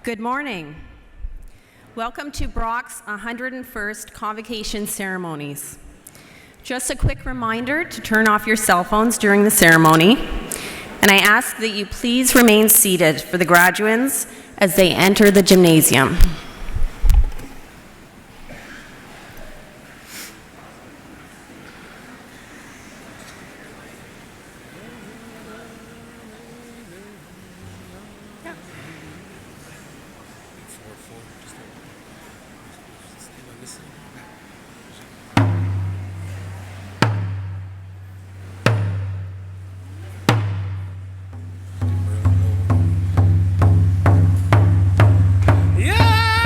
Good morning. Welcome to Brock's 101st Convocation ceremonies. Just a quick reminder to turn off your cell phones during the ceremony, and I ask that you please remain seated for the graduands as they enter the gymnasium. Yeah!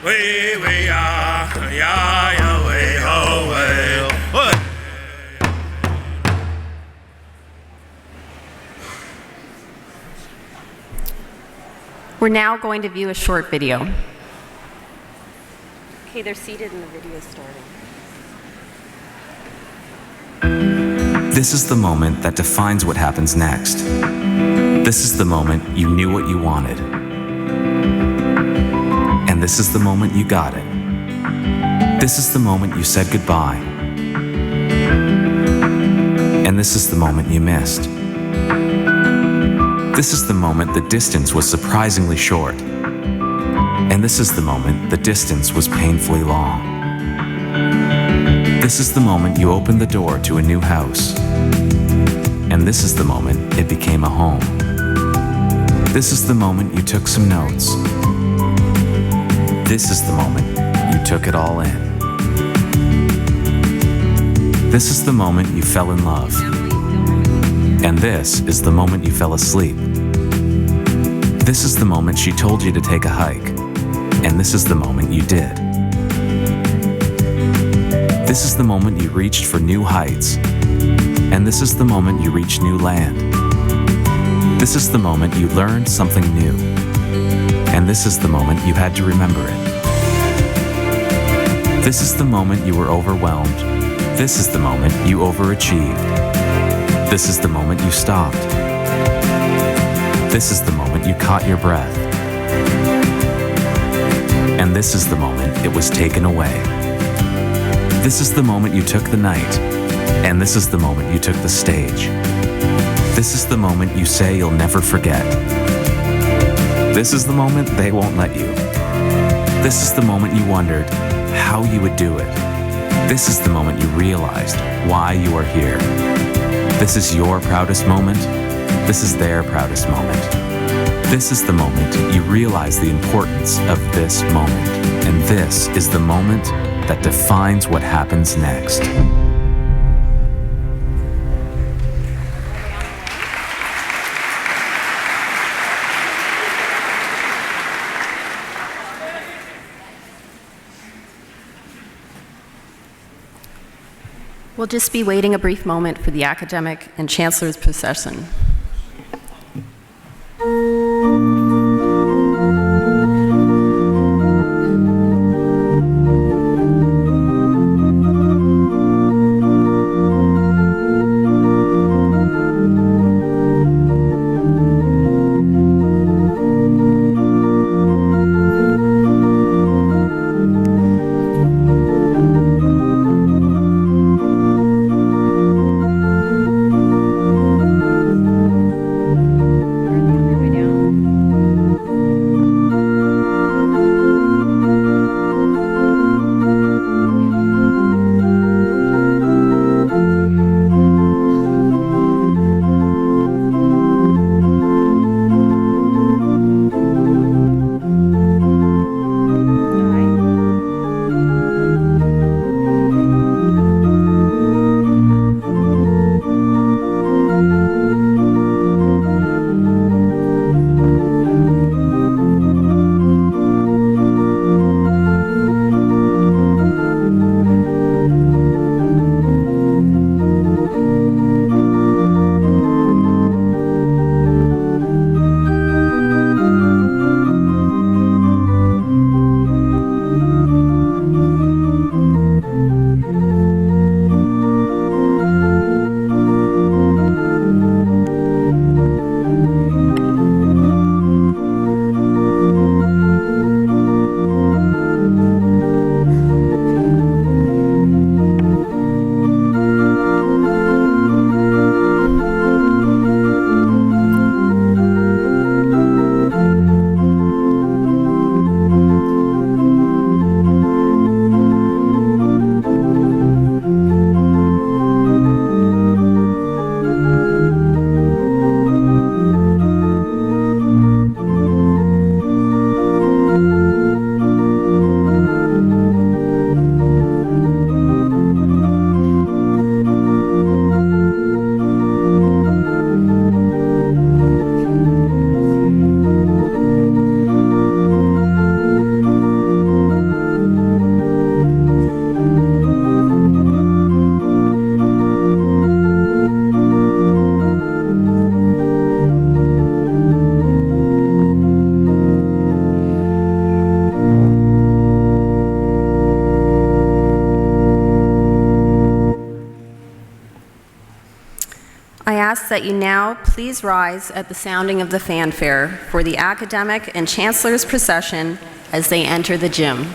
Way, ya, way, ho, way. We're now going to view a short video. Okay, they're seated and the video is starting. This is the moment that defines what happens next. This is the moment you knew what you wanted. And this is the moment you got it. This is the moment you said goodbye. And this is the moment you missed. This is the moment the distance was surprisingly short. And this is the moment the distance was painfully long. This is the moment you opened the door to a new house. And this is the moment it became a home. This is the moment you took some notes. This is the moment you took it all in. This is the moment you fell in love. And this is the moment you fell asleep. This is the moment she told you to take a hike. And this is the moment you did. This is the moment you reached for new heights. And this is the moment you reached new land. This is the moment you learned something new. And this is the moment you had to remember it. This is the moment you were overwhelmed. This is the moment you overachieved. This is the moment you stopped. This is the moment you caught your breath. And this is the moment it was taken away. This is the moment you took the night. And this is the moment you took the stage. This is the moment you say you'll never forget. This is the moment they won't let you. This is the moment you wondered how you would do it. This is the moment you realized why you are here. This is your proudest moment. This is their proudest moment. This is the moment you realize the importance of this moment. And this is the moment that defines what happens next. We'll just be waiting a brief moment for the academic and Chancellor's procession. ask that you now please rise at the sounding of the fanfare for the academic and Chancellor's procession as they enter the gym.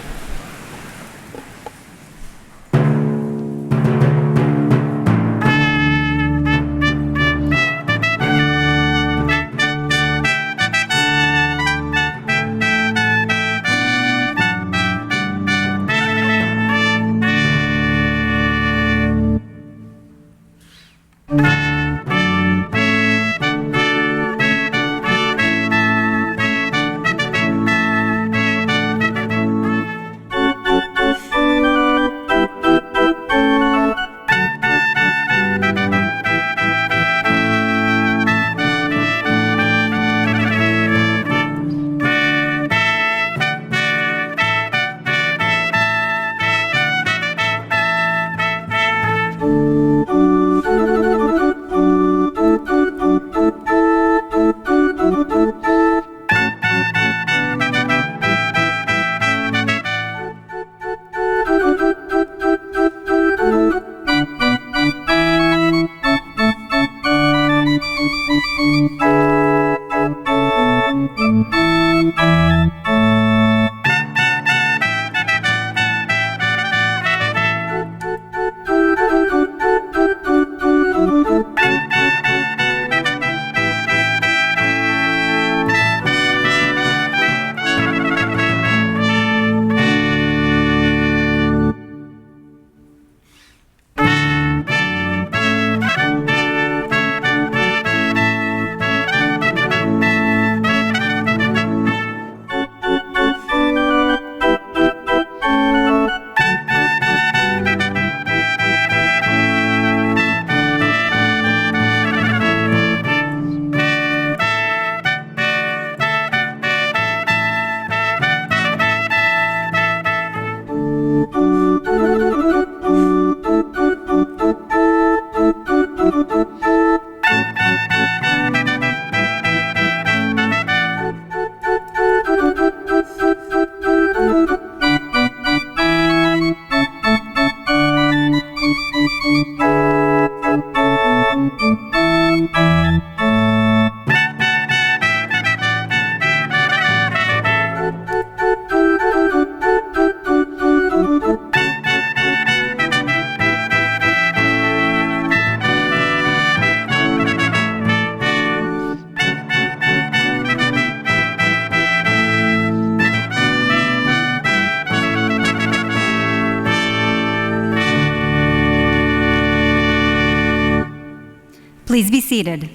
Please be seated.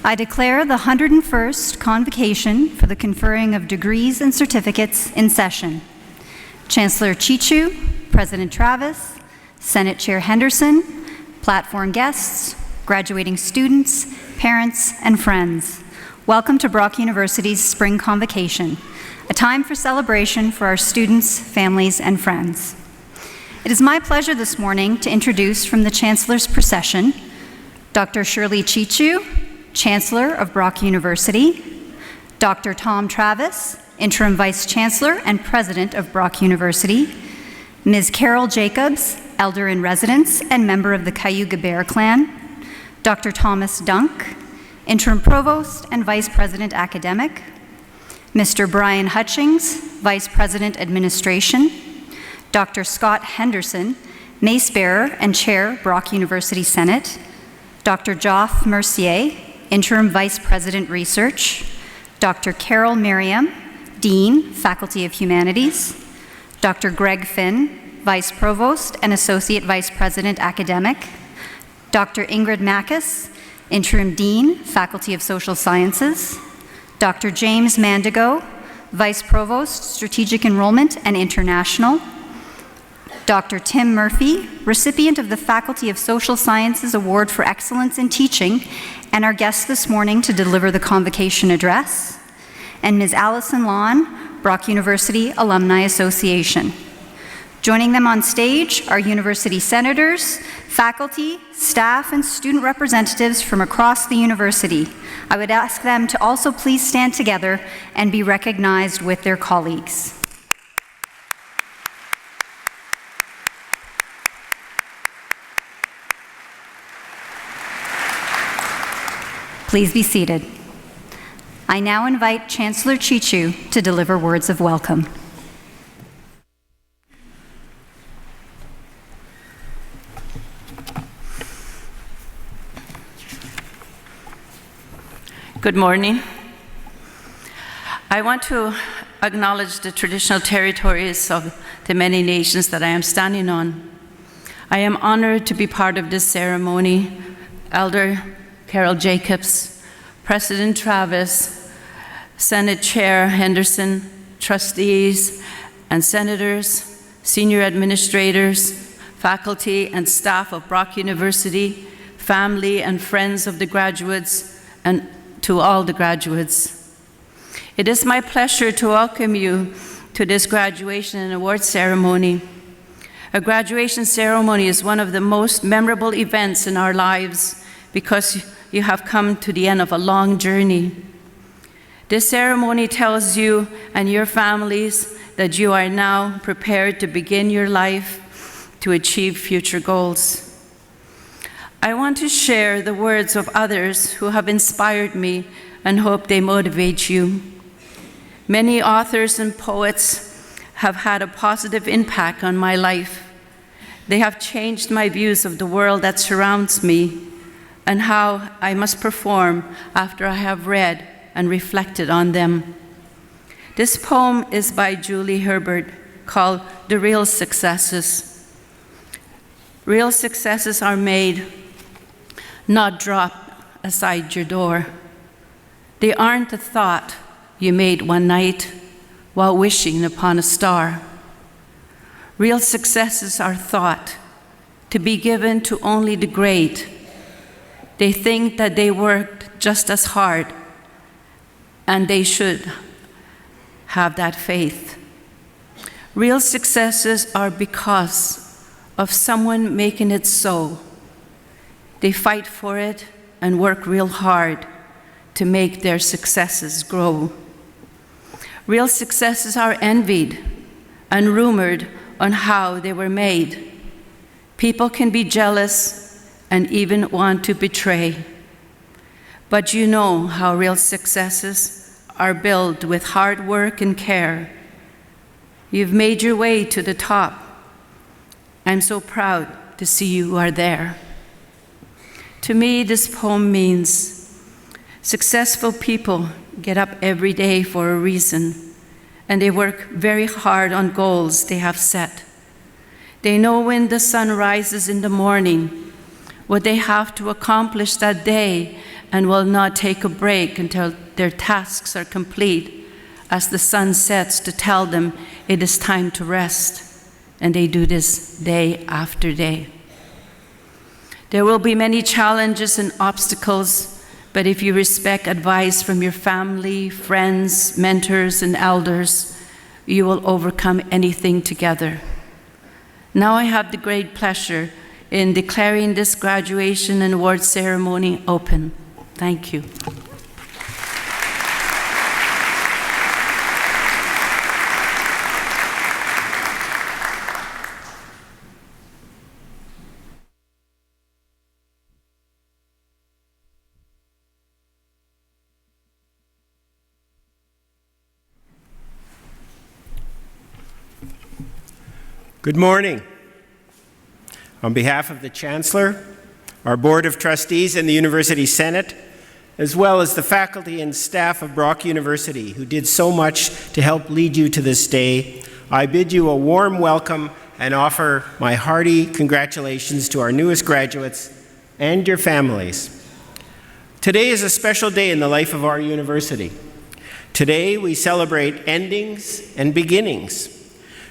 I declare the 101st Convocation for the conferring of degrees and certificates in session. Chancellor Chichu, President Travis, Senate Chair Henderson, platform guests, graduating students, parents, and friends. Welcome to Brock University's Spring Convocation, a time for celebration for our students, families, and friends. It is my pleasure this morning to introduce from the Chancellor's procession, Dr. Shirley Chichu, Chancellor of Brock University, Dr. Tom Travis, Interim Vice Chancellor and President of Brock University, Ms. Carol Jacobs, Elder in Residence and member of the Cayuga Bear Clan, Dr. Thomas Dunk, Interim Provost and Vice President Academic, Mr. Brian Hutchings, Vice President Administration, Dr. Scott Henderson, Mace Bearer and Chair, Brock University Senate, Dr. Joff Mercier, Interim Vice President Research, Dr. Carol Merriam, Dean, Faculty of Humanities, Dr. Greg Finn, Vice Provost and Associate Vice President Academic, Dr. Ingrid Mackes, Interim Dean, Faculty of Social Sciences, Dr. James Mandigo, Vice Provost, Strategic Enrollment and International, Dr. Tim Murphy, recipient of the Faculty of Social Sciences Award for Excellence in Teaching, and our guest this morning to deliver the convocation address, and Ms. Allison Lawn, Brock University Alumni Association. Joining them on stage are university senators, faculty, staff, and student representatives from across the university. I would ask them to also please stand together and be recognized with their colleagues. Please be seated. I now invite Chancellor Chichu to deliver words of welcome. Good morning. I want to acknowledge the traditional territories of the many nations that I am standing on. I am honored to be part of this ceremony. Elder Carol Jacobs, President Travis, Senate Chair Henderson, trustees and senators, senior administrators, faculty and staff of Brock University, family and friends of the graduates, and to all the graduates. It is my pleasure to welcome you to this graduation and award ceremony. A graduation ceremony is one of the most memorable events in our lives because you have come to the end of a long journey. This ceremony tells you and your families that you are now prepared to begin your life to achieve future goals. I want to share the words of others who have inspired me and hope they motivate you. Many authors and poets have had a positive impact on my life. They have changed my views of the world that surrounds me and how I must perform after I have read and reflected on them. This poem is by Julie Herbert called The Real Successes. Real successes are made, not dropped aside your door. They aren't a thought you made one night while wishing upon a star. Real successes are thought to be given to only the great. They think that they worked just as hard, and they should have that faith. Real successes are because of someone making it so. They fight for it and work real hard to make their successes grow. Real successes are envied and rumored on how they were made. People can be jealous and even want to betray. But you know how real successes are built with hard work and care. You've made your way to the top. I'm so proud to see you are there. To me, this poem means successful people get up every day for a reason, and they work very hard on goals they have set. They know when the sun rises in the morning, what they have to accomplish that day, and will not take a break until their tasks are complete, as the sun sets to tell them it is time to rest, and they do this day after day. There will be many challenges and obstacles, but if you respect advice from your family, friends, mentors, and elders, you will overcome anything together. Now I have the great pleasure in declaring this graduation and award ceremony open. Thank you. Good morning. On behalf of the Chancellor, our Board of Trustees, and the University Senate, as well as the faculty and staff of Brock University, who did so much to help lead you to this day, I bid you a warm welcome and offer my hearty congratulations to our newest graduates and your families. Today is a special day in the life of our university. Today we celebrate endings and beginnings.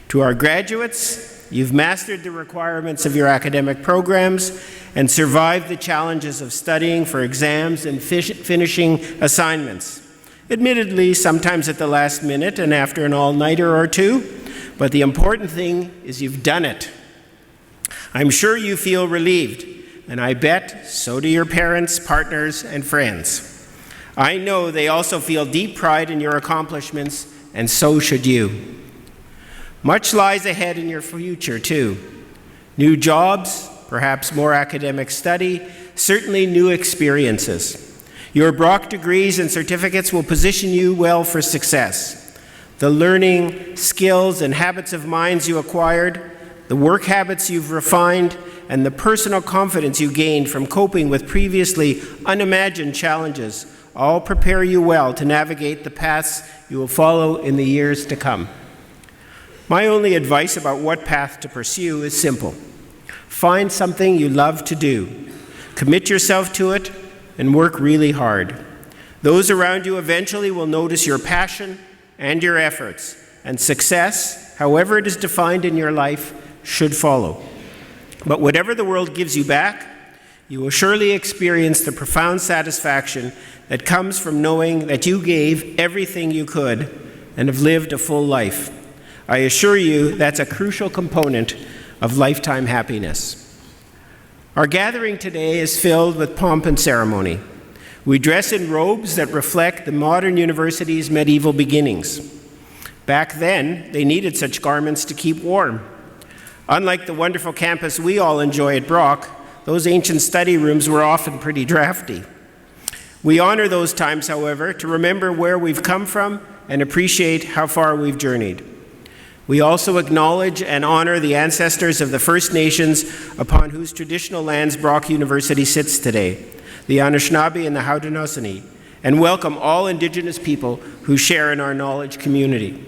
To our graduates, you've mastered the requirements of your academic programs and survived the challenges of studying for exams and finishing assignments. Admittedly, sometimes at the last minute and after an all-nighter or two, but the important thing is you've done it. I'm sure you feel relieved, and I bet so do your parents, partners, and friends. I know they also feel deep pride in your accomplishments, and so should you. Much lies ahead in your future, too. New jobs, perhaps more academic study, certainly new experiences. Your Brock degrees and certificates will position you well for success. The learning, skills, and habits of minds you acquired, the work habits you've refined, and the personal confidence you gained from coping with previously unimagined challenges all prepare you well to navigate the paths you will follow in the years to come. My only advice about what path to pursue is simple. Find something you love to do. Commit yourself to it and work really hard. Those around you eventually will notice your passion and your efforts, and success, however it is defined in your life, should follow. But whatever the world gives you back, you will surely experience the profound satisfaction that comes from knowing that you gave everything you could and have lived a full life. I assure you that's a crucial component of lifetime happiness. Our gathering today is filled with pomp and ceremony. We dress in robes that reflect the modern university's medieval beginnings. Back then, they needed such garments to keep warm. Unlike the wonderful campus we all enjoy at Brock, those ancient study rooms were often pretty drafty. We honor those times, however, to remember where we've come from and appreciate how far we've journeyed. We also acknowledge and honor the ancestors of the First Nations upon whose traditional lands Brock University sits today, the Anishinaabe and the Haudenosaunee, and welcome all Indigenous people who share in our knowledge community.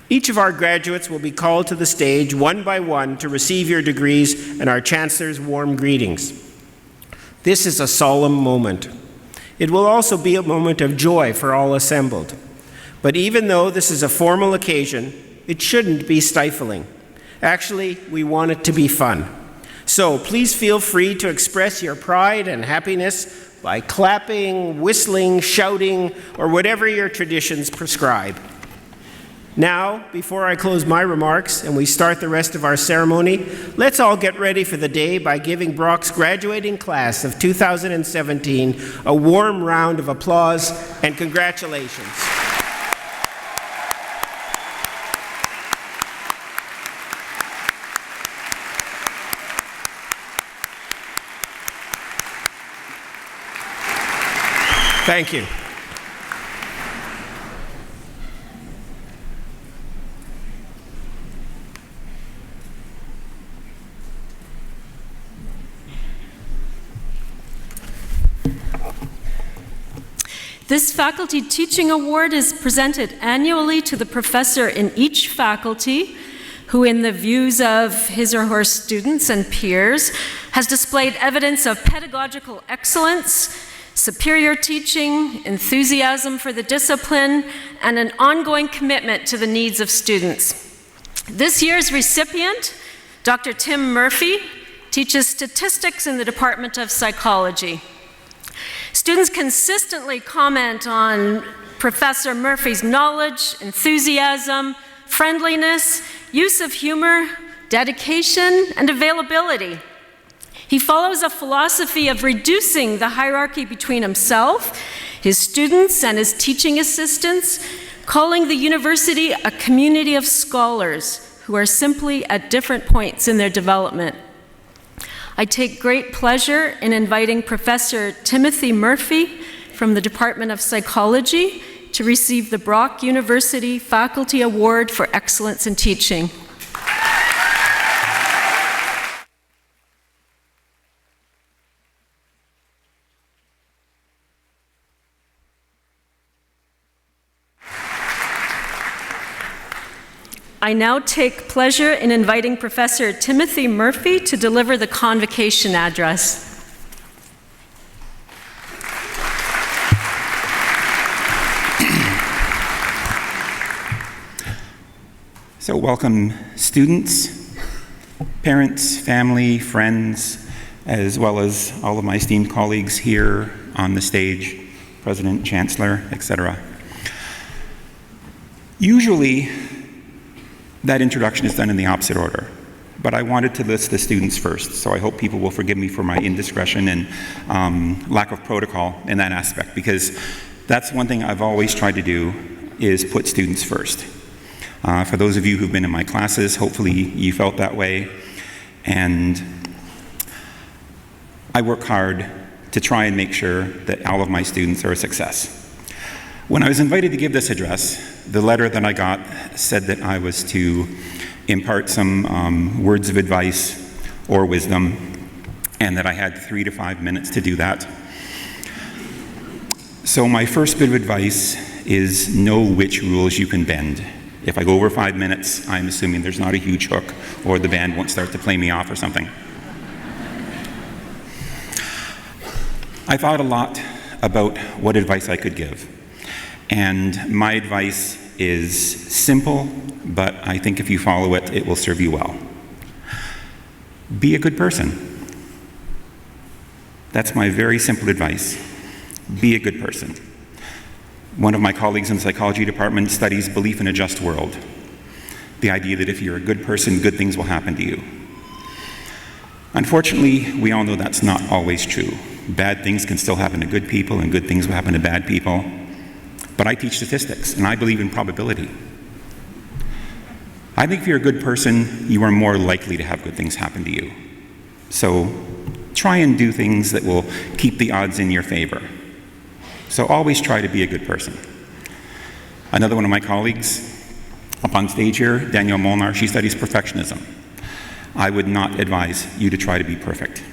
Each of our graduates will be called to the stage one by one to receive your degrees and our Chancellor's warm greetings. This is a solemn moment. It will also be a moment of joy for all assembled. But even though this is a formal occasion, it shouldn't be stifling. Actually, we want it to be fun. So please feel free to express your pride and happiness by clapping, whistling, shouting, or whatever your traditions prescribe. Now, before I close my remarks and we start the rest of our ceremony, let's all get ready for the day by giving Brock's graduating class of 2017 a warm round of applause and congratulations. Thank you. This Faculty Teaching Award is presented annually to the professor in each faculty who, in the views of his or her students and peers, has displayed evidence of pedagogical excellence, superior teaching, enthusiasm for the discipline, and an ongoing commitment to the needs of students. This year's recipient, Dr. Tim Murphy, teaches statistics in the Department of Psychology. Students consistently comment on Professor Murphy's knowledge, enthusiasm, friendliness, use of humor, dedication, and availability. He follows a philosophy of reducing the hierarchy between himself, his students, and his teaching assistants, calling the university a community of scholars who are simply at different points in their development. I take great pleasure in inviting Professor Timothy Murphy from the Department of Psychology to receive the Brock University Faculty Award for Excellence in Teaching. I now take pleasure in inviting Professor Timothy Murphy to deliver the Convocation address. So welcome students, parents, family, friends, as well as all of my esteemed colleagues here on the stage, President, Chancellor, etc. Usually, that introduction is done in the opposite order, but I wanted to list the students first, so I hope people will forgive me for my indiscretion and lack of protocol in that aspect, because that's one thing I've always tried to do, is put students first. For those of you who've been in my classes, hopefully you felt that way, and I work hard to try and make sure that all of my students are a success. When I was invited to give this address, the letter that I got said that I was to impart some words of advice or wisdom, and that I had 3 to 5 minutes to do that. So my first bit of advice is know which rules you can bend. If I go over 5 minutes, I'm assuming there's not a huge hook or the band won't start to play me off or something. I thought a lot about what advice I could give. And my advice is simple, but I think if you follow it, it will serve you well. Be a good person. That's my very simple advice. Be a good person. One of my colleagues in the psychology department studies belief in a just world. The idea that if you're a good person, good things will happen to you. Unfortunately, we all know that's not always true. Bad things can still happen to good people, and good things will happen to bad people. But I teach statistics, and I believe in probability. I think if you're a good person, you are more likely to have good things happen to you. So try and do things that will keep the odds in your favor. So always try to be a good person. Another one of my colleagues up on stage here, Danielle Molnar, she studies perfectionism. I would not advise you to try to be perfect.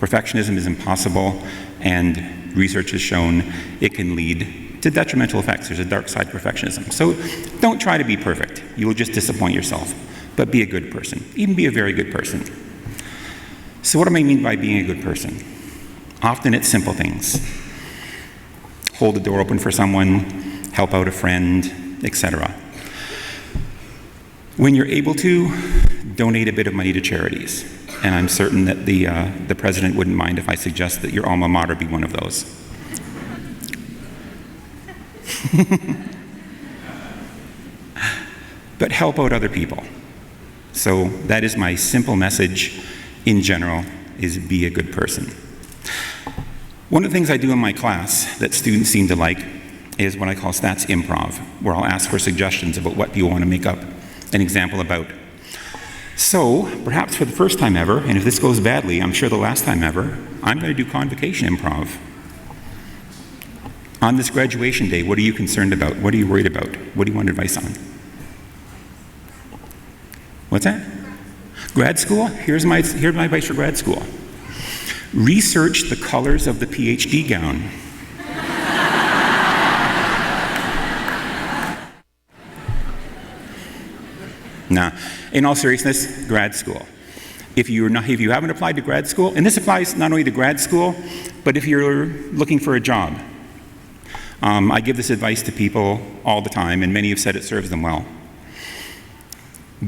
Perfectionism is impossible, and research has shown it can lead to detrimental effects. There's a dark side to perfectionism. So don't try to be perfect. You will just disappoint yourself. But be a good person. Even be a very good person. So what do I mean by being a good person? Often it's simple things. Hold the door open for someone, help out a friend, etc. When you're able to, donate a bit of money to charities. And I'm certain that the president wouldn't mind if I suggest that your alma mater be one of those. But help out other people. So that is my simple message in general, is be a good person. One of the things I do in my class that students seem to like is what I call stats improv, where I'll ask for suggestions about what you want to make up an example about. So, perhaps for the first time ever, and if this goes badly, I'm sure the last time ever, I'm going to do Convocation improv. On this graduation day, what are you concerned about? What are you worried about? What do you want advice on? What's that? Grad school? Here's my advice for grad school. Research the colors of the PhD gown. Nah, in all seriousness, grad school. If you haven't applied to grad school, and this applies not only to grad school, but if you're looking for a job. I give this advice to people all the time, and many have said it serves them well.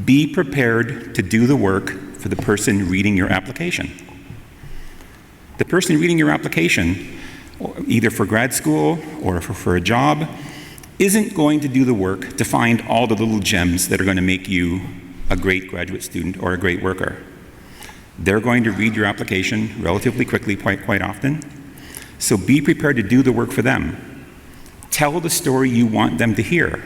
Be prepared to do the work for the person reading your application. The person reading your application, either for grad school or for a job, isn't going to do the work to find all the little gems that are going to make you a great graduate student or a great worker. They're going to read your application relatively quickly, quite often. So be prepared to do the work for them. Tell the story you want them to hear.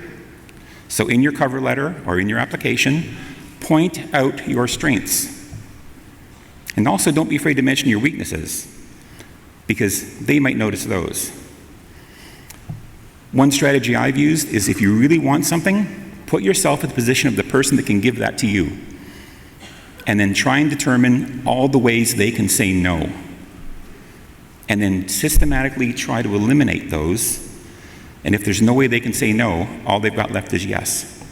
So in your cover letter or in your application, point out your strengths. And also don't be afraid to mention your weaknesses, because they might notice those. One strategy I've used is, if you really want something, put yourself in the position of the person that can give that to you. And then try and determine all the ways they can say no. And then systematically try to eliminate those. And if there's no way they can say no, all they've got left is yes.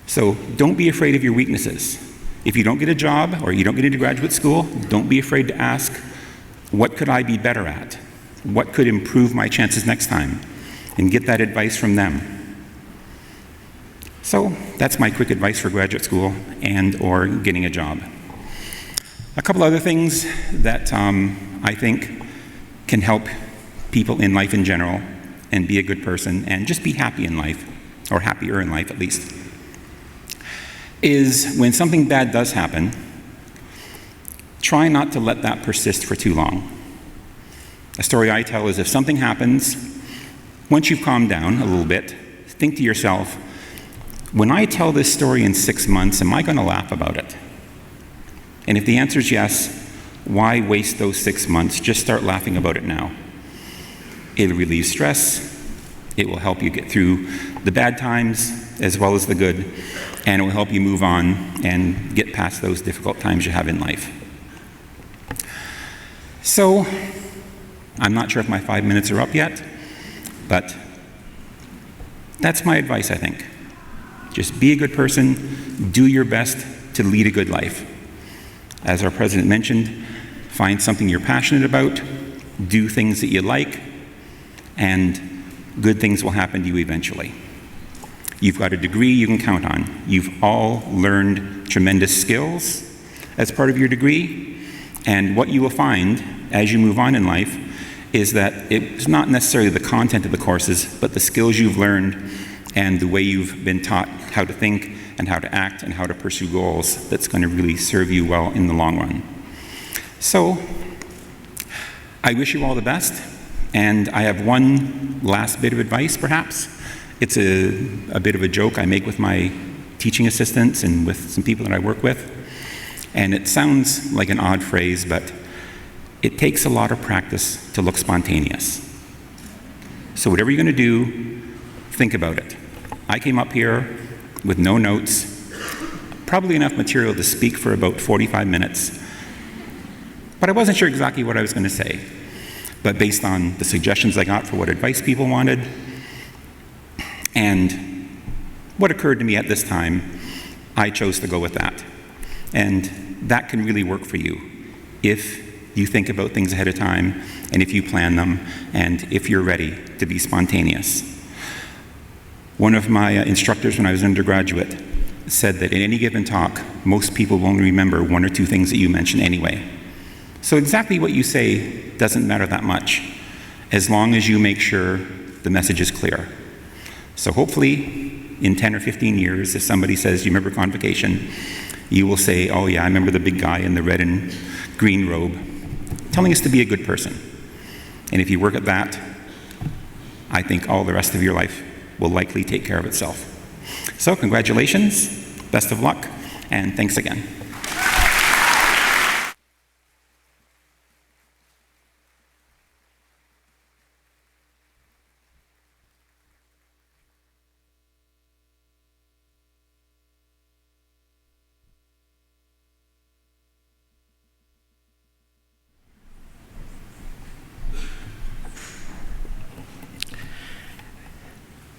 So don't be afraid of your weaknesses. If you don't get a job or you don't get into graduate school, don't be afraid to ask, what could I be better at? What could improve my chances next time? And get that advice from them. So that's my quick advice for graduate school and or getting a job. A couple other things that I think can help people in life in general and be a good person and just be happy in life, or happier in life at least, is when something bad does happen, try not to let that persist for too long. A story I tell is, if something happens, once you've calmed down a little bit, think to yourself, when I tell this story in 6 months, am I going to laugh about it? And if the answer is yes, why waste those 6 months? Just start laughing about it now. It'll relieve stress, it will help you get through the bad times as well as the good, and it will help you move on and get past those difficult times you have in life. So, I'm not sure if my 5 minutes are up yet, but that's my advice, I think. Just be a good person, do your best to lead a good life. As our president mentioned, find something you're passionate about, do things that you like, and good things will happen to you eventually. You've got a degree you can count on. You've all learned tremendous skills as part of your degree, and what you will find as you move on in life is that it's not necessarily the content of the courses, but the skills you've learned and the way you've been taught how to think and how to act and how to pursue goals that's going to really serve you well in the long run. So, I wish you all the best, and I have one last bit of advice, perhaps. It's a bit of a joke I make with my teaching assistants and with some people that I work with, and it sounds like an odd phrase, but it takes a lot of practice to look spontaneous. So whatever you're going to do, think about it. I came up here with no notes, probably enough material to speak for about 45 minutes, but I wasn't sure exactly what I was going to say. But based on the suggestions I got for what advice people wanted, and what occurred to me at this time, I chose to go with that. And that can really work for you if you think about things ahead of time, and if you plan them, and if you're ready to be spontaneous. One of my instructors when I was an undergraduate said that in any given talk, most people will only remember one or two things that you mention anyway. So exactly what you say doesn't matter that much, as long as you make sure the message is clear. So hopefully, in 10 or 15 years, if somebody says, "You remember Convocation?" you will say, "Oh yeah, I remember the big guy in the red and green robe," telling us to be a good person. And if you work at that, I think all the rest of your life will likely take care of itself. So congratulations, best of luck, and thanks again.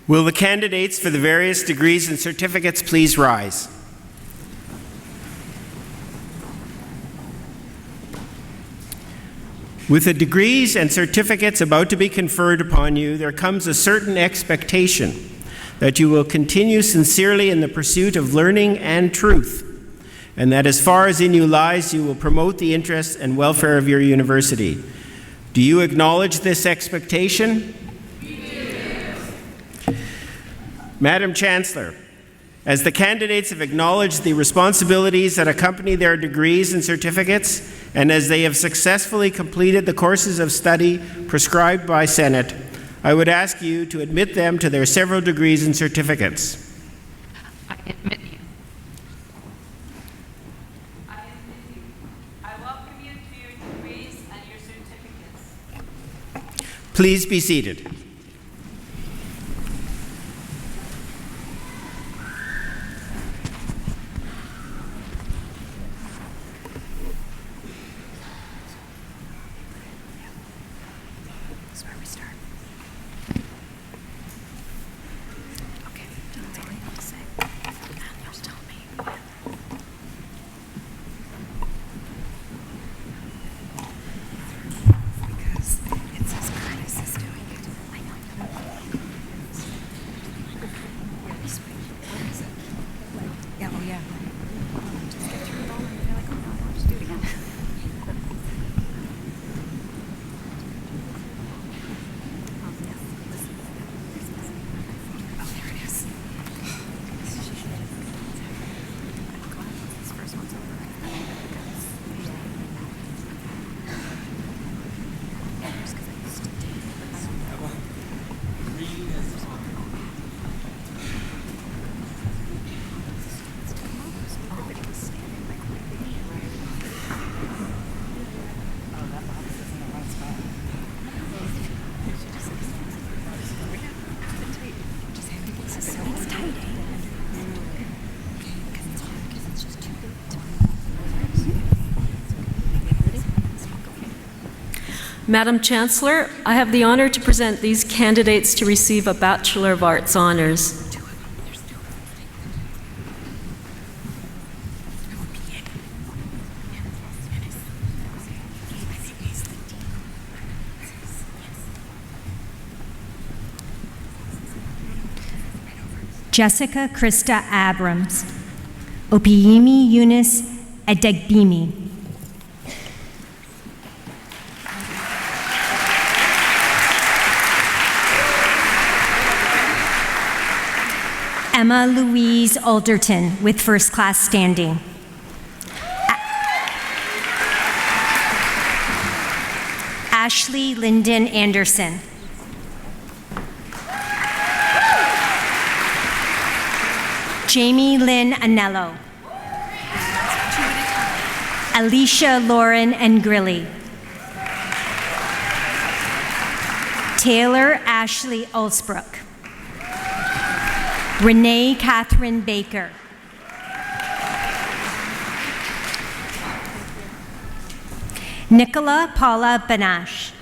Will the candidates for the various degrees and certificates please rise? With the degrees and certificates about to be conferred upon you, there comes a certain expectation that you will continue sincerely in the pursuit of learning and truth, and that as far as in you lies, you will promote the interests and welfare of your university. Do you acknowledge this expectation? Madam Chancellor, as the candidates have acknowledged the responsibilities that accompany their degrees and certificates, and as they have successfully completed the courses of study prescribed by Senate, I would ask you to admit them to their several degrees and certificates. I admit you. I admit you. I welcome you to your degrees and your certificates. Please be seated. Madam Chancellor, I have the honor to present these candidates to receive a Bachelor of Arts honors. Jessica Krista Abrams. Opiyemi Eunice Adegbimi. Emma Louise Alderton with first class standing. Ashley Lyndon Anderson. Jamie Lynn Anello. Alicia Lauren Ngrilli. Taylor Ashley Ulsbrook. Renee Catherine Baker. Nicola Paula Banash.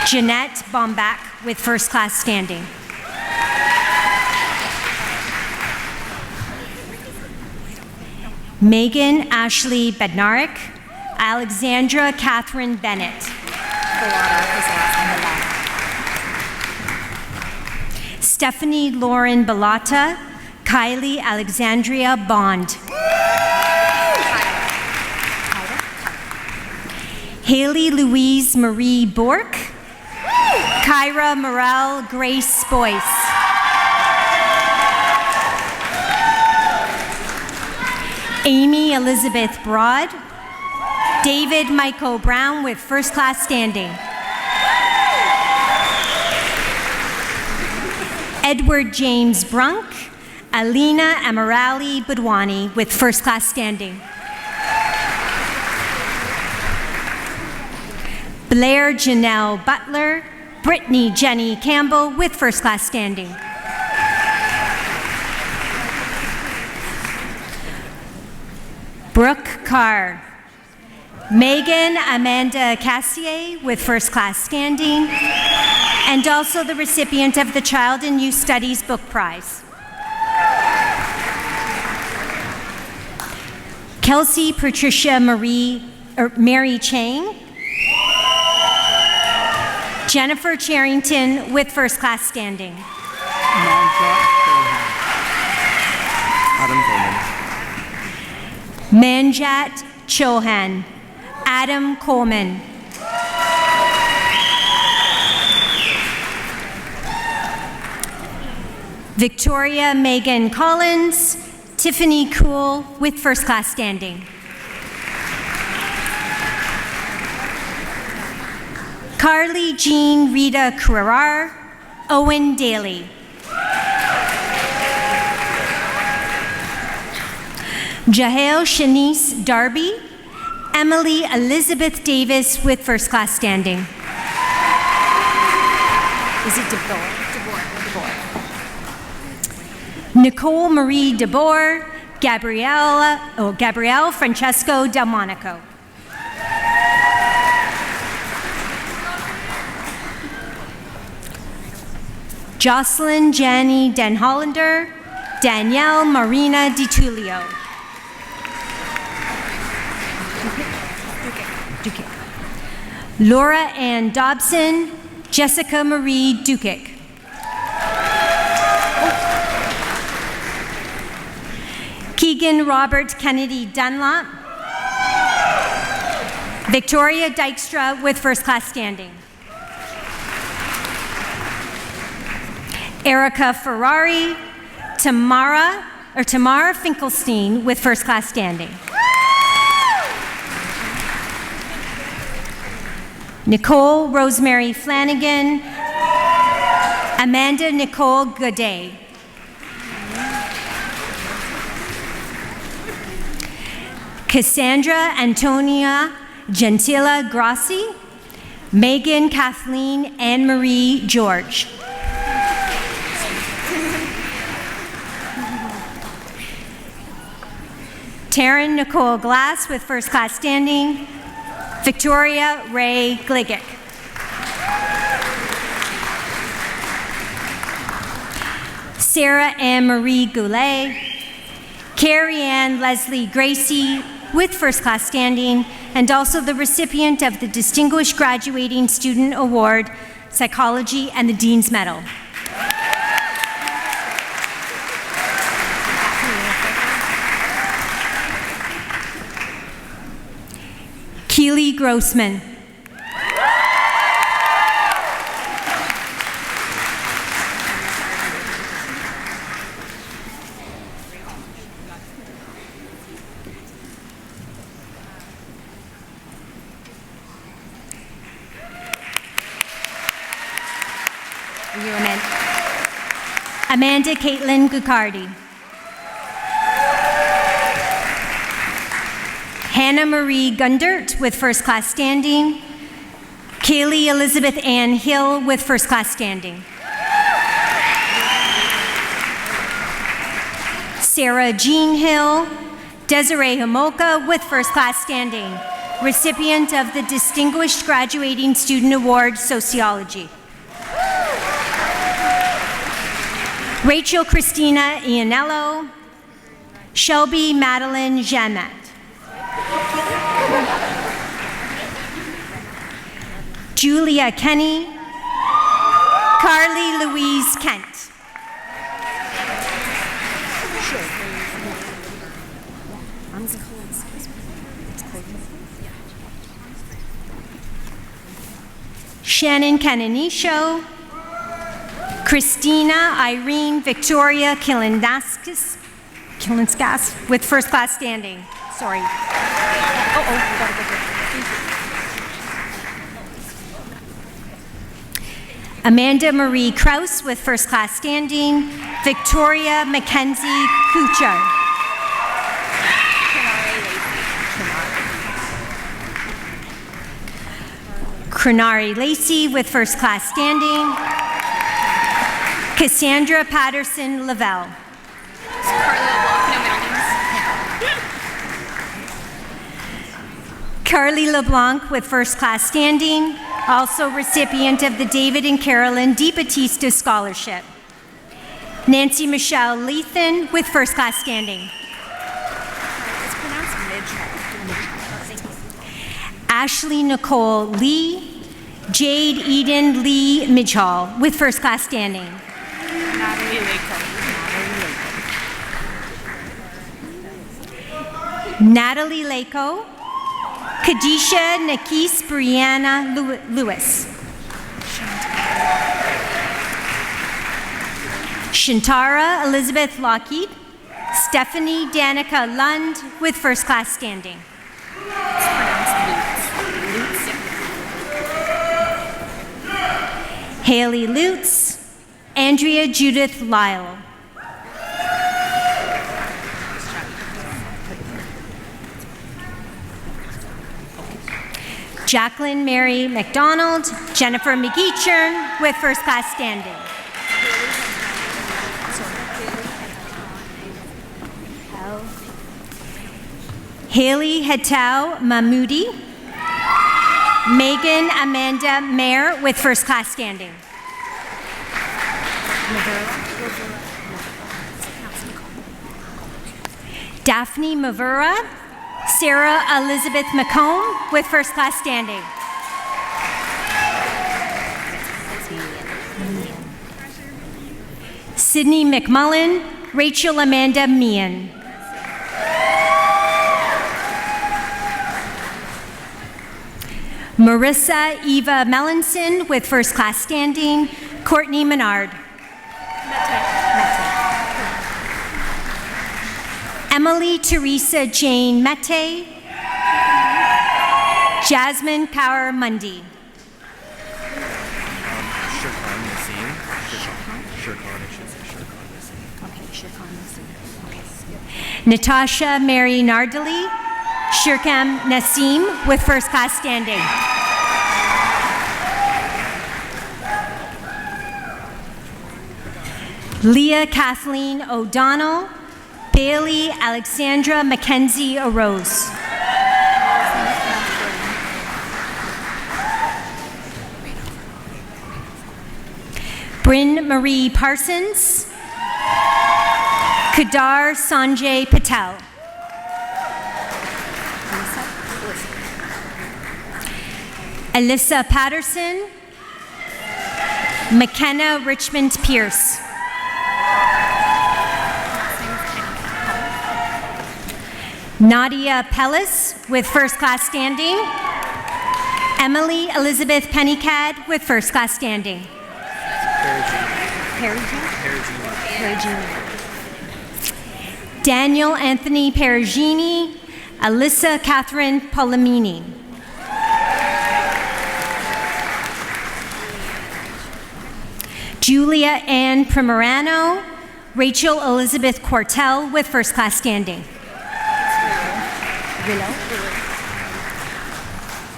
Jeanette Bombach with first class standing. Megan Ashley Bednarik. Alexandra Catherine Bennett. Stephanie Lauren Bellotta. Kylie Alexandria Bond. Haley Louise Marie Bork. Kyra Morel Grace Boyce. Amy Elizabeth Broad. David Michael Brown with first class standing. Edward James Brunk. Alina Amarali Budwani with first class standing. Blair Janelle Butler. Brittany Jenny Campbell with first class standing. Brooke Carr. Megan Amanda Cassier with first class standing, and also the recipient of the Child and Youth Studies Book Prize. Kelsey Patricia Mary Chang. Jennifer Charrington with first class standing. Manjat Chauhan. Adam Coleman. Victoria Megan Collins. Tiffany Cool with first class standing. Carly Jean Rita Kurar. Owen Daly. Jahail Shanice Darby. Emily Elizabeth Davis with first class standing. Is it DeBoer? Nicole Marie DeBoer. Gabrielle Francesco Delmonico. Jocelyn Janney Den Hollander. Danielle Marina DiTullio. Laura Ann Dobson. Jessica Marie Dukic. Keegan Robert Kennedy Dunlop. Victoria Dykstra with first class standing. Erica Ferrari. Tamara Finkelstein with first class standing. Nicole Rosemary Flanagan. Amanda Nicole Godet. Cassandra Antonia Gentila Grassi. Megan Kathleen Anne Marie George. Taryn Nicole Glass with first class standing. Victoria Ray Gligic. Sarah Ann Marie Goulet. Carrie Ann Leslie Gracie with first class standing, and also the recipient of the Distinguished Graduating Student Award, Psychology, and the Dean's Medal. Keely Grossman. Amanda Caitlin Gucardi. Hannah Marie Gundert with first class standing. Kaylee Elizabeth Ann Hill with first class standing. Sarah Jean Hill. Desiree Homolka with first class standing, recipient of the Distinguished Graduating Student Award, Sociology. Rachel Christina Ianello. Shelby Madeline Janet. Julia Kenny. Carly Louise Kent. Shannon Canonisho. Christina Irene Victoria Kilindaskis with first class standing. Sorry. Amanda Marie Kraus with first class standing. Victoria Mackenzie Kuchar. Crenari Lacey with first class standing. Cassandra Patterson Lavelle. Carly LeBlanc with first class standing, also recipient of the David and Carolyn DiBattista Scholarship. Nancy Michelle Lethan with first class standing. Ashley Nicole Lee, Jade Eden Lee Mitchell with first class standing. Natalie Lako, Kadisha Nakis Brianna Lewis. Shantara Elizabeth Lockheed, Stephanie Danica Lund with first class standing. Haley Lutz, Andrea Judith Lyle. Jacqueline Mary McDonald, Jennifer McGeechern with first class standing. Haley Hetau Mahmoudi, Megan Amanda Mayer with first class standing. Daphne Mavura, Sarah Elizabeth McComb with first class standing. Sydney McMullen, Rachel Amanda Meehan. Marissa Eva Melanson with first class standing. Courtney Menard. Emily Teresa Jane Mette. Jasmine Kaur Mundy. Natasha Mary Nardali. Shirkam Nassim with first class standing. Leah Kathleen O'Donnell. Bailey Alexandra Mackenzie Arose. Bryn Marie Parsons. Kedar Sanjay Patel. Alyssa Patterson. McKenna Richmond Pierce. Nadia Pellis with first class standing. Emily Elizabeth Pennycad with first class standing. Daniel Anthony Perugini. Alyssa Catherine Polamini. Julia Ann Primorano. Rachel Elizabeth Quartel with first class standing.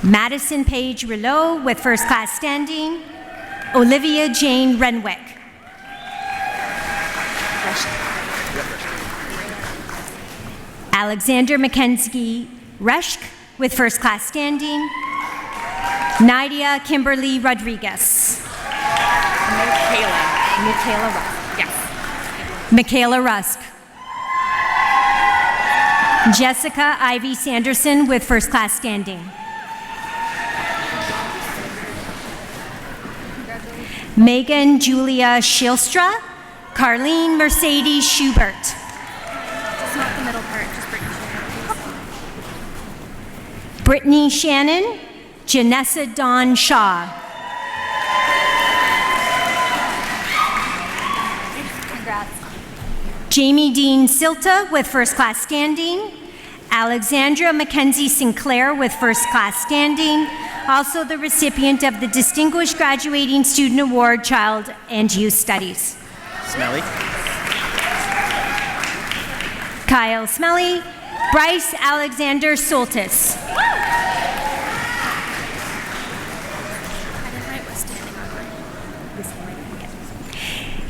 Madison Page Rillo with first class standing. Olivia Jane Renwick. Alexander Mackenzie Reschk with first class standing. Nadia Kimberly Rodriguez. Michaela Rusk. Jessica Ivy Sanderson with first class standing. Megan Julia Schilstra. Carlene Mercedes Schubert. Just not the middle part, just Brittany Shannon. Janessa Dawn Shaw. Jamie Dean Silta with first class standing. Alexandra Mackenzie Sinclair with first class standing. Also the recipient of the Distinguished Graduating Student Award, Child and Youth Studies. Smelly. Kyle Smelly. Bryce Alexander Soltis.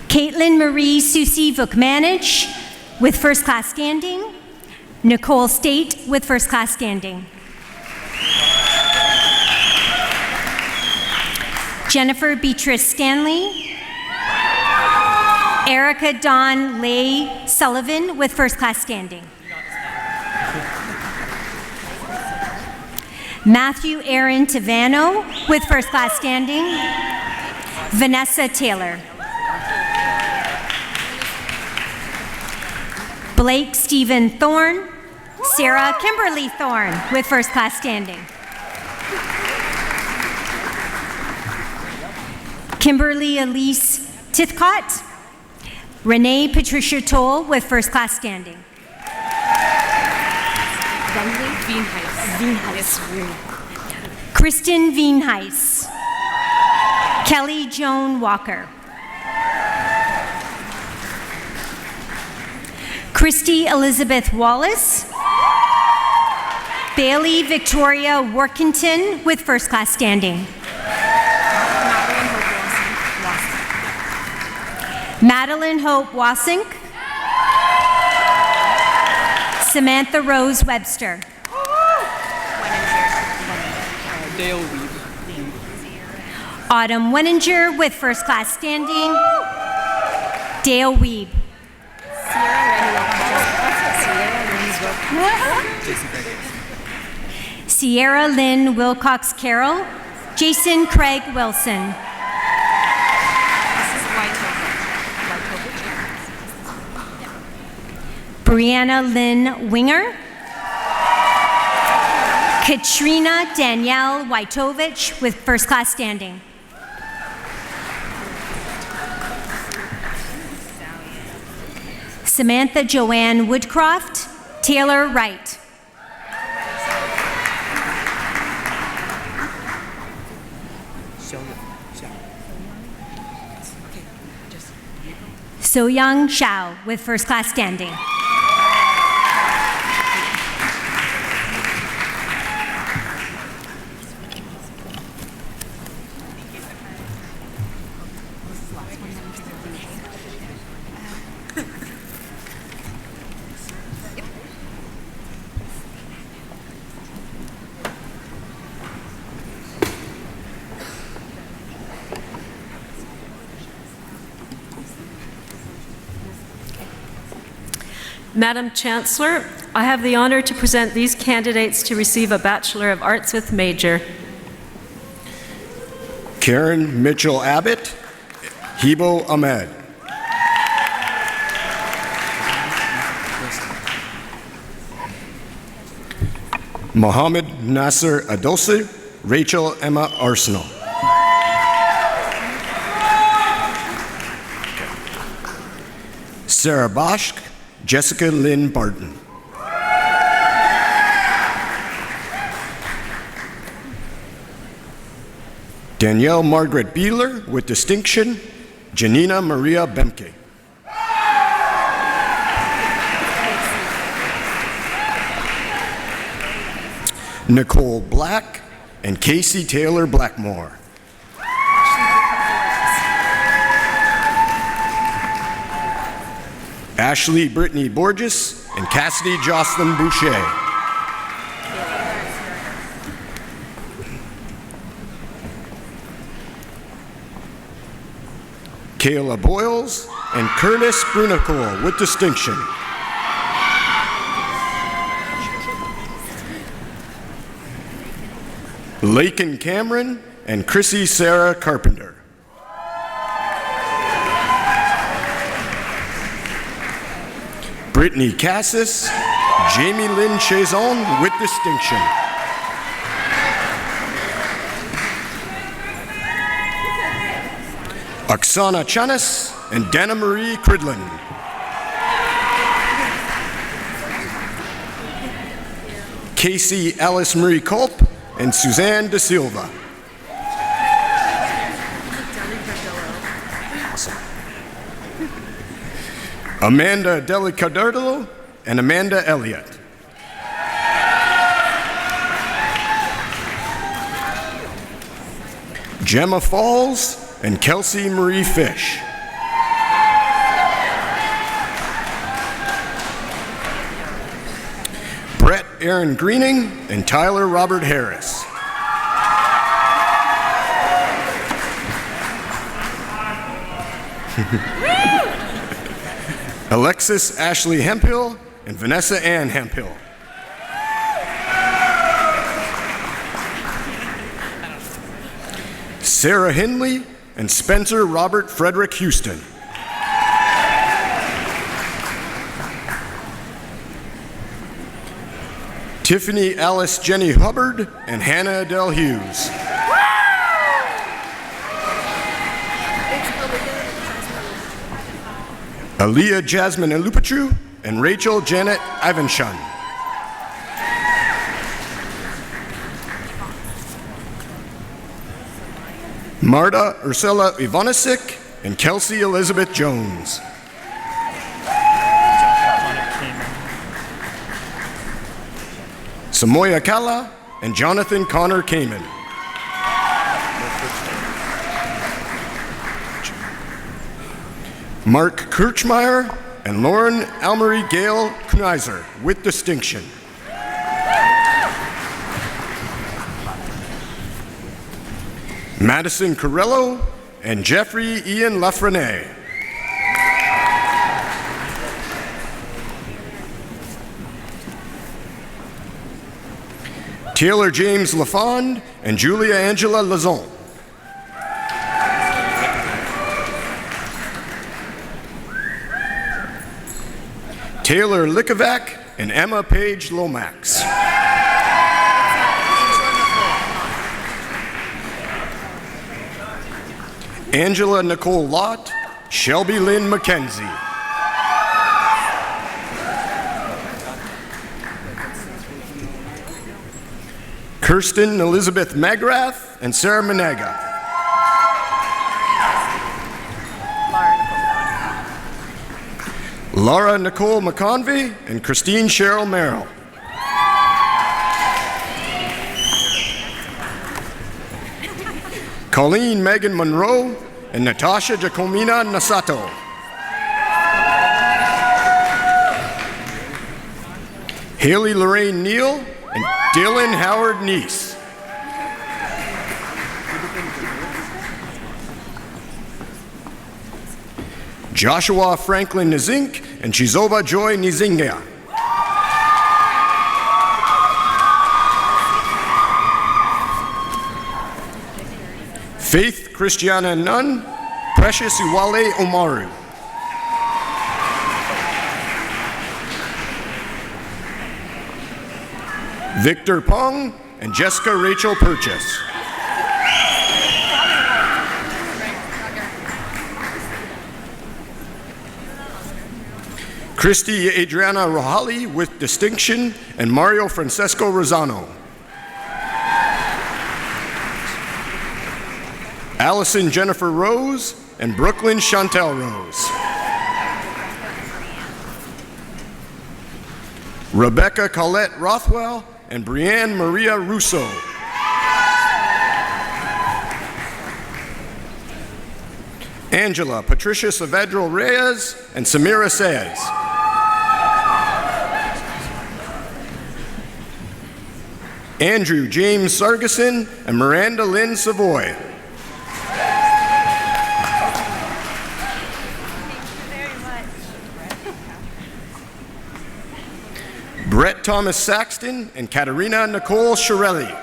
Caitlin Marie Susie Vukmanich with first class standing. Nicole State with first class standing. Jennifer Beatrice Stanley. Erica Dawn Leigh Sullivan with first class standing. Matthew Aaron Tavano with first class standing. Vanessa Taylor. Blake Stephen Thorne. Sarah Kimberly Thorne with first class standing. Kimberly Elise Tithcott. Renee Patricia Toll with first class standing. Kristen Veenheis. Kelly Joan Walker. Christy Elizabeth Wallace. Bailey Victoria Workington with first class standing. Madeline Hope Wasink. Samantha Rose Webster. Autumn Wenninger with first class standing. Dale Weeb. Sierra Lynn Wilcox Carroll. Jason Craig Wilson. Brianna Lynn Winger. Katrina Danielle Wojtovich with first class standing. Samantha Joanne Woodcroft. Taylor Wright. So-Young Shao with first class standing. Madam Chancellor, I have the honor to present these candidates to receive a Bachelor of Arts with major. Karen Mitchell Abbott, Hebo Ahmed. Mohammed Nasser Adosi, Rachel Emma Arsenal. Sarah Bosch, Jessica Lynn Barton. Danielle Margaret Beeler, with distinction, Janina Maria Bemke. Nicole Black and Casey Taylor Blackmore. Ashley Brittany Borges and Cassidy Jocelyn Boucher. Kayla Boyles and Curtis Brunicool with distinction. Laken Cameron and Chrissy Sarah Carpenter. Brittany Cassis, Jamie Lynn Chazon with distinction. Oksana Chanis and Dana Marie Cridlin. Casey Alice Marie Culp and Suzanne De Silva. Amanda Delicardillo and Amanda Elliott. Gemma Falls and Kelsey Marie Fish. Brett Aaron Greening and Tyler Robert Harris. Alexis Ashley Hemphill and Vanessa Ann Hemphill. Sarah Hindley and Spencer Robert Frederick Houston. Tiffany Alice Jenny Hubbard and Hannah Adele Hughes. Aaliyah Jasmine Alupachu and Rachel Janet Ivanshun. Marta Ursula Ivanisic and Kelsey Elizabeth Jones. Samoya Kala and Jonathan Connor Kamen. Mark Kirchmeyer and Lauren Almery Gale Kneiser with distinction. Madison Carello and Jeffrey Ian Lafrene. Taylor James LaFond and Julia Angela Lazon. Taylor Likovac and Emma Page Lomax. Angela Nicole Lott, Shelby Lynn McKenzie. Kirsten Elizabeth Magrath and Sarah Menaga. Laura Nicole McConvey and Christine Cheryl Merrill. Colleen Megan Monroe and Natasha Jacomina Nasato. Haley Lorraine Neal and Dylan Howard Neese. Joshua Franklin Nizink and Chizoba Joy Nizinga. Faith Christiana Nunn, Precious Iwale Omaru. Victor Pong and Jessica Rachel Purchase. Christy Adriana Rohali with distinction and Mario Francesco Rosano. Allison Jennifer Rose and Brooklyn Chantel Rose. Rebecca Colette Rothwell and Brianne Maria Russo. Angela Patricia Saavedra Reyes and Samira Saez. Andrew James Sargason and Miranda Lynn Savoy. Brett Thomas Saxton and Katerina Nicole Shirelli.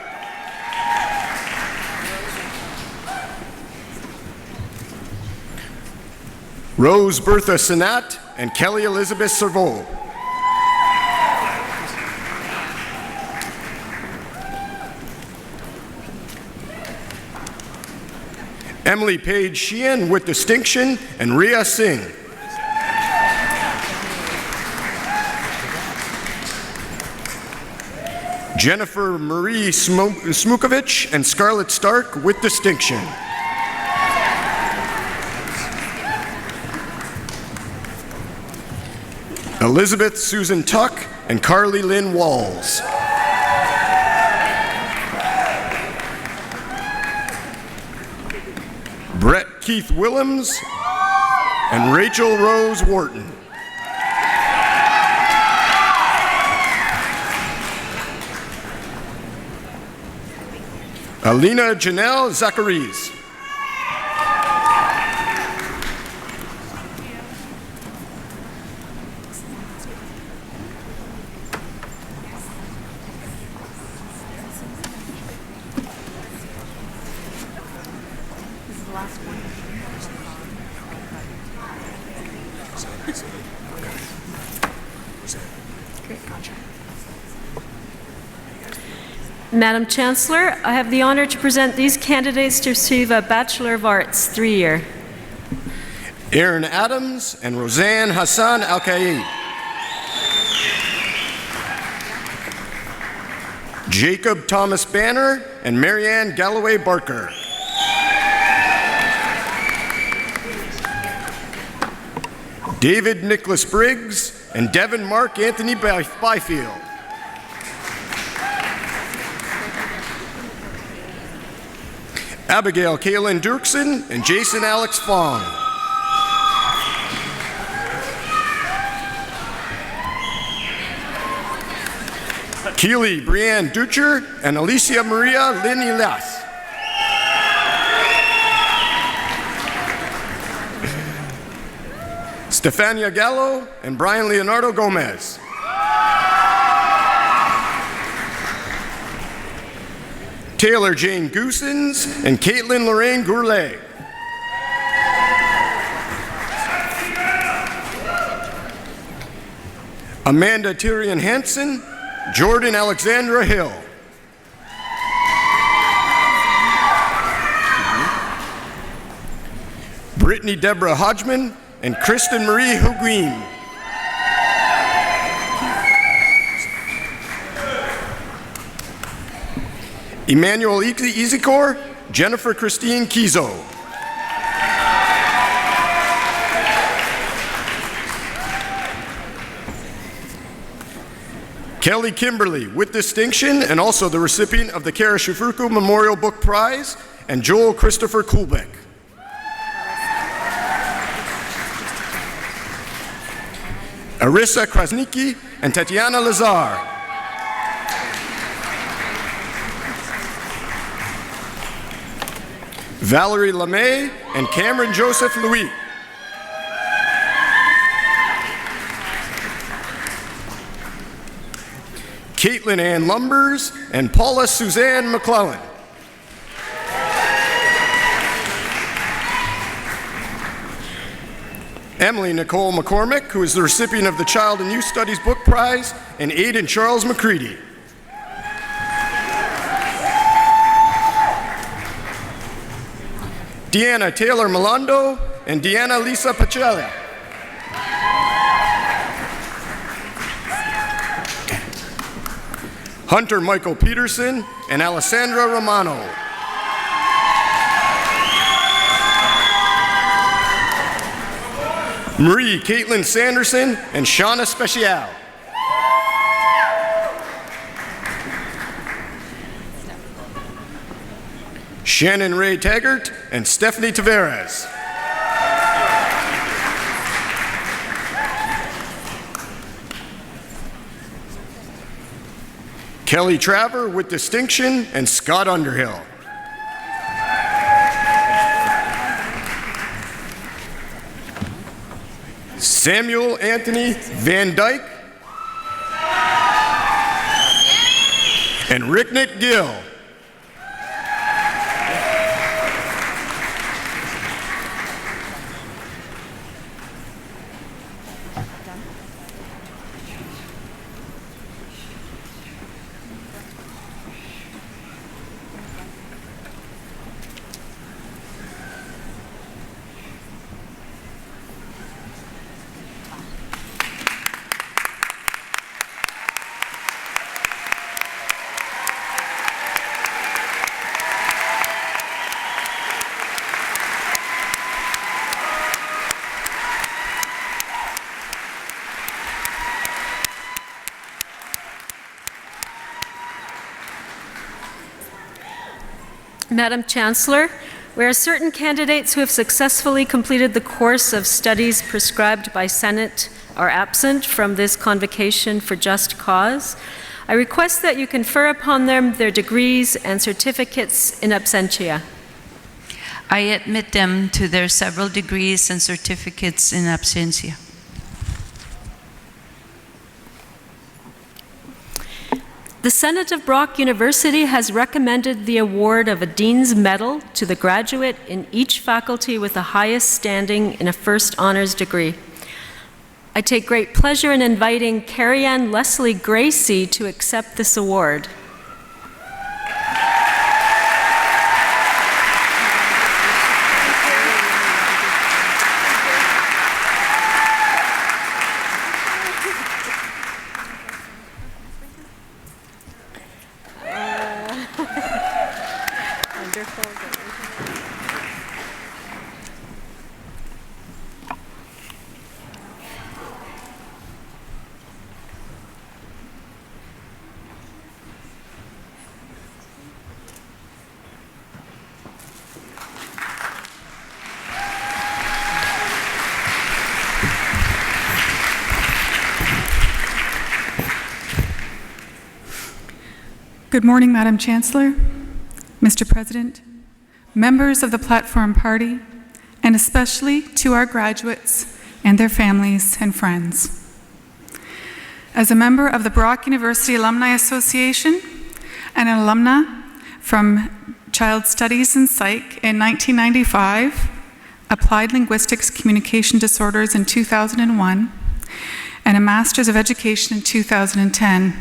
Rose Bertha Sinat and Kelly Elizabeth Servo. Emily Page Sheehan with distinction and Rhea Singh. Jennifer Marie Smukovich and Scarlett Stark with distinction. Elizabeth Susan Tuck and Carly Lynn Walls. Brett Keith Willems and Rachel Rose Wharton. Alina Janelle Zacharies. Madam Chancellor, I have the honor to present these candidates to receive a Bachelor of Arts 3-year. Aaron Adams and Roseanne Hassan Al-Qaid. Jacob Thomas Banner and Marianne Galloway Barker. David Nicholas Briggs and Devin Mark Anthony Byfield. Abigail Kaylin Dirksen and Jason Alex Fong. Keely Brianne Dutcher and Alicia Maria Lynn Elias. Stefania Gallo and Brian Leonardo Gomez. Taylor Jane Goosens and Caitlin Lorraine Gourlay. Amanda Tyrion Hansen, Jordan Alexandra Hill. Brittany Deborah Hodgman and Kristen Marie Huguin. Emmanuel Ezekor, Jennifer Christine Kizo. Kelly Kimberly with distinction and also the recipient of the Kara Shifruku Memorial Book Prize, and Joel Christopher Kuhlbeck. Arissa Krasnicki and Tatiana Lazar. Valerie LeMay and Cameron Joseph Louis. Caitlin Ann Lumbers, and Paula Suzanne McClellan. Emily Nicole McCormick, who is the recipient of the Child and Youth Studies Book Prize, and Aidan Charles McCready. Deanna Taylor Milando and Deanna Lisa Pacella. Hunter Michael Peterson and Alessandra Romano. Marie Caitlin Sanderson and Shauna Special. Shannon Ray Taggart and Stephanie Tavares. Kelly Traver with distinction and Scott Underhill. Samuel Anthony Van Dyke and Ricknick Gill. Madam Chancellor, where certain candidates who have successfully completed the course of studies prescribed by Senate are absent from this convocation for just cause, I request that you confer upon them their degrees and certificates in absentia. I admit them to their several degrees and certificates in absentia. The Senate of Brock University has recommended the award of a Dean's Medal to the graduate in each faculty with the highest standing in a first honors degree. I take great pleasure in inviting Carrie Ann Leslie Gracie to accept this award. Good morning, Madam Chancellor, Mr. President, members of the Platform Party, and especially to our graduates and their families and friends. As a member of the Brock University Alumni Association and an alumna from Child Studies and Psych in 1995, Applied Linguistics Communication Disorders in 2001, and a Master's of Education in 2010,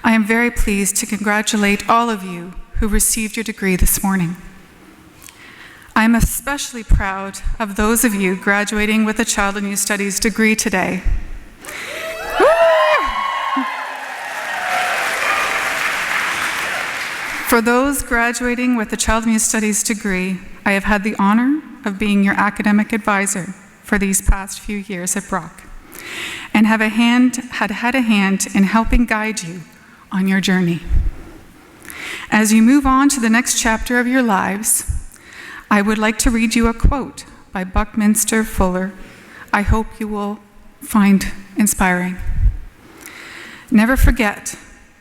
I am very pleased to congratulate all of you who received your degree this morning. I am especially proud of those of you graduating with a Child and Youth Studies degree today. For those graduating with a Child and Youth Studies degree, I have had the honor of being your academic advisor for these past few years at Brock, and had a hand in helping guide you on your journey. As you move on to the next chapter of your lives, I would like to read you a quote by Buckminster Fuller I hope you will find inspiring. Never forget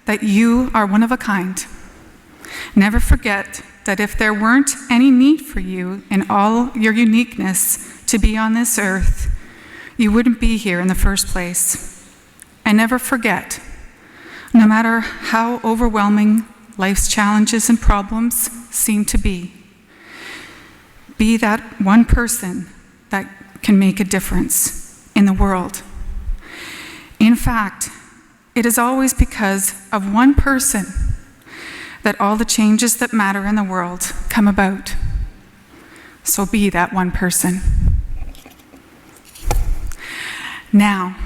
that you are one of a kind. Never forget that if there weren't any need for you in all your uniqueness to be on this earth, you wouldn't be here in the first place. And never forget, No matter how overwhelming life's challenges and problems seem to be that one person that can make a difference in the world. In fact, it is always because of one person that all the changes that matter in the world come about. So be that one person. Now,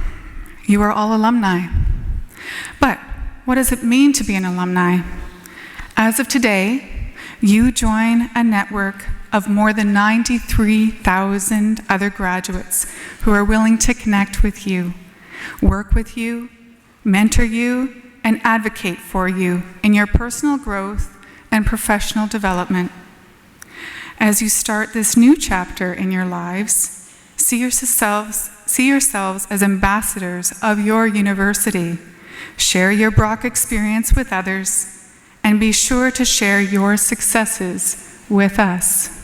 you are all alumni. But what does it mean to be an alumni? As of today, you join a network of more than 93,000 other graduates who are willing to connect with you, work with you, mentor you, and advocate for you in your personal growth and professional development. As you start this new chapter in your lives, see yourselves as ambassadors of your university. Share your Brock experience with others, and be sure to share your successes with us.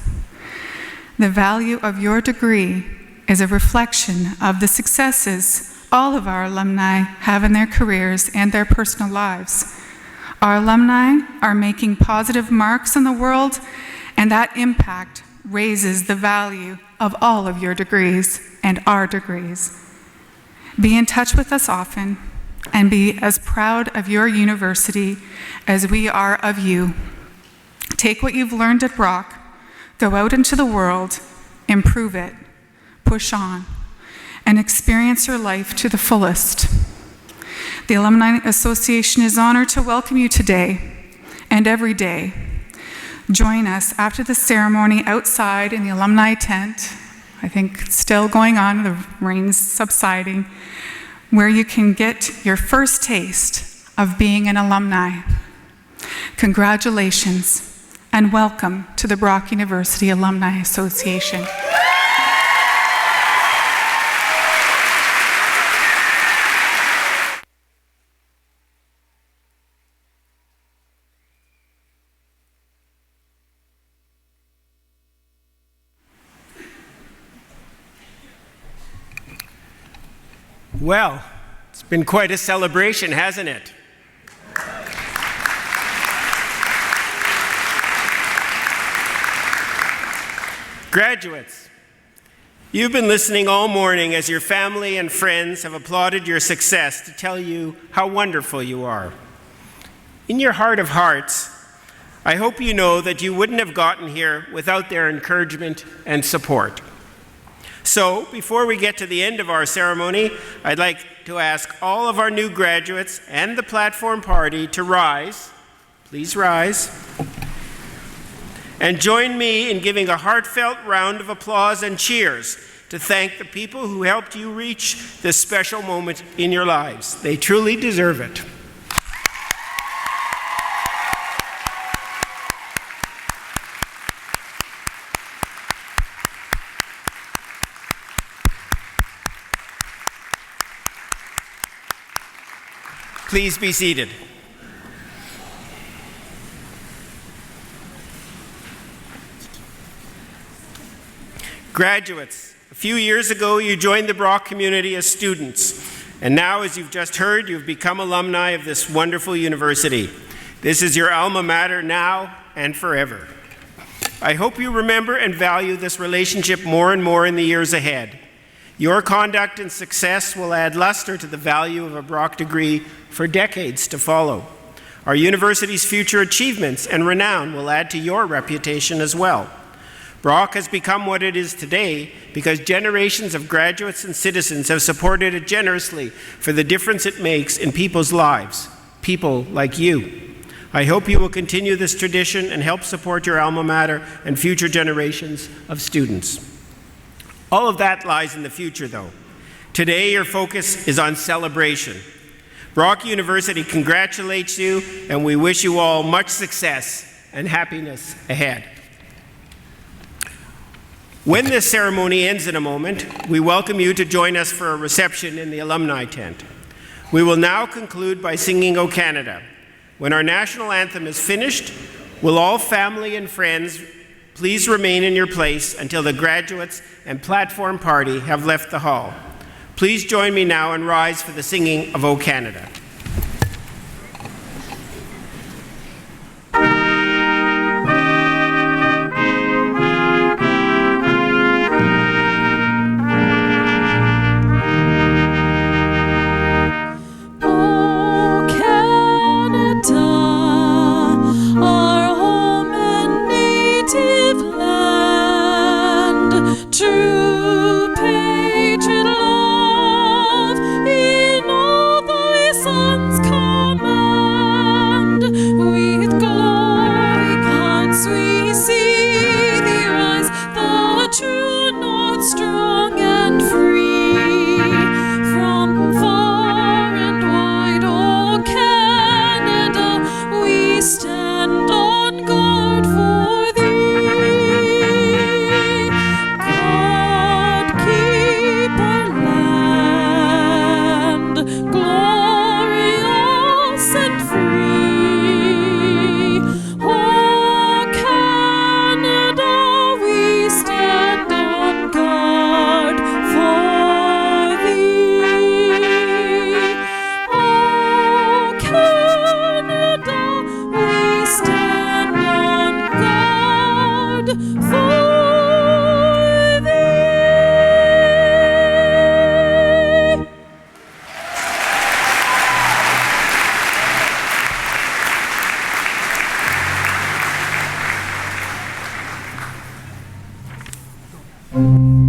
The value of your degree is a reflection of the successes all of our alumni have in their careers and their personal lives. Our alumni are making positive marks in the world, and that impact raises the value of all of your degrees and our degrees. Be in touch with us often, and be as proud of your university as we are of you. Take what you've learned at Brock, go out into the world, improve it, push on, and experience your life to the fullest. The Alumni Association is honored to welcome you today and every day. Join us after the ceremony outside in the alumni tent. I think it's still going on, the rain's subsiding, where you can get your first taste of being an alumni. Congratulations and welcome to the Brock University Alumni Association. Well, it's been quite a celebration, hasn't it? Graduates, you've been listening all morning as your family and friends have applauded your success to tell you how wonderful you are. In your heart of hearts, I hope you know that you wouldn't have gotten here without their encouragement and support. So, before we get to the end of our ceremony, I'd like to ask all of our new graduates and the platform party to rise. Please rise. And join me in giving a heartfelt round of applause and cheers to thank the people who helped you reach this special moment in your lives. They truly deserve it. Please be seated. Graduates, a few years ago you joined the Brock community as students, and now, as you've just heard, you've become alumni of this wonderful university. This is your alma mater now and forever. I hope you remember and value this relationship more and more in the years ahead. Your conduct and success will add luster to the value of a Brock degree for decades to follow. Our university's future achievements and renown will add to your reputation as well. Brock has become what it is today because generations of graduates and citizens have supported it generously for the difference it makes in people's lives, people like you. I hope you will continue this tradition and help support your alma mater and future generations of students. All of that lies in the future, though. Today, your focus is on celebration. Brock University congratulates you, and we wish you all much success and happiness ahead. When this ceremony ends in a moment, we welcome you to join us for a reception in the alumni tent. We will now conclude by singing O Canada. When our national anthem is finished, will all family and friends please remain in your place until the graduates and platform party have left the hall. Please join me now and rise for the singing of O Canada. you.